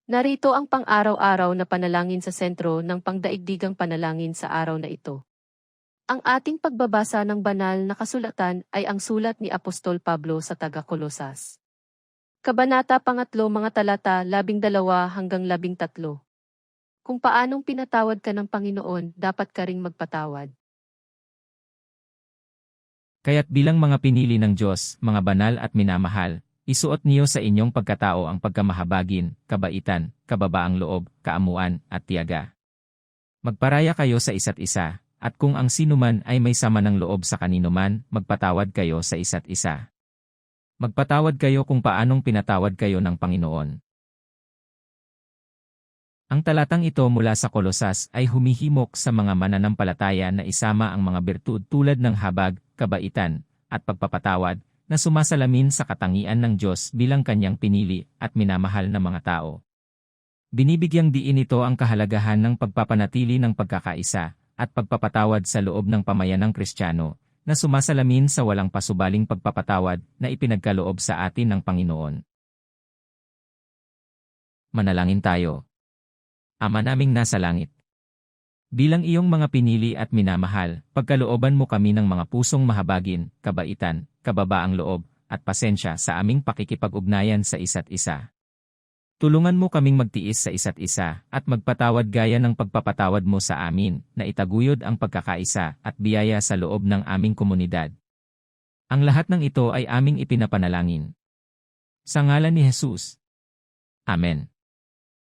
Narito ang pang-araw-araw na panalangin sa sentro ng pangdaigdigang panalangin sa araw na ito. Ang ating pagbabasa ng banal na kasulatan ay ang sulat ni Apostol Pablo sa taga-Kolosas. Kabanata 3 mga talata 12 hanggang 13. Kung paanong pinatawad ka ng Panginoon, dapat ka ring magpatawad. Kaya't bilang mga pinili ng Diyos, mga banal at minamahal, isuot niyo sa inyong pagkatao ang pagkamahabagin, kabaitan, kababaang loob, kaamuan, at tiyaga. Magparaya kayo sa isa't isa, at kung ang sinuman ay may sama ng loob sa kaninuman, magpatawad kayo sa isa't isa. Magpatawad kayo kung paanong pinatawad kayo ng Panginoon. Ang talatang ito mula sa Kolosas ay humihimok sa mga mananampalataya na isama ang mga bertud tulad ng habag, kabaitan, at pagpapatawad, na sumasalamin sa katangian ng Diyos bilang kanyang pinili at minamahal na mga tao. Binibigyang diin ito ang kahalagahan ng pagpapanatili ng pagkakaisa at pagpapatawad sa loob ng pamayanang Kristiyano, na sumasalamin sa walang pasubaling pagpapatawad na ipinagkaloob sa atin ng Panginoon. Manalangin tayo. Ama naming nasa langit, bilang iyong mga pinili at minamahal, pagkalooban mo kami ng mga pusong mahabagin, kabaitan, kababaang loob, at pasensya sa aming pakikipag-ugnayan sa isa't isa. Tulungan mo kaming magtiis sa isa't isa at magpatawad gaya ng pagpapatawad mo sa amin, na itaguyod ang pagkakaisa at biyaya sa loob ng aming komunidad. Ang lahat ng ito ay aming ipinapanalangin sa ngalan ni Jesus. Amen.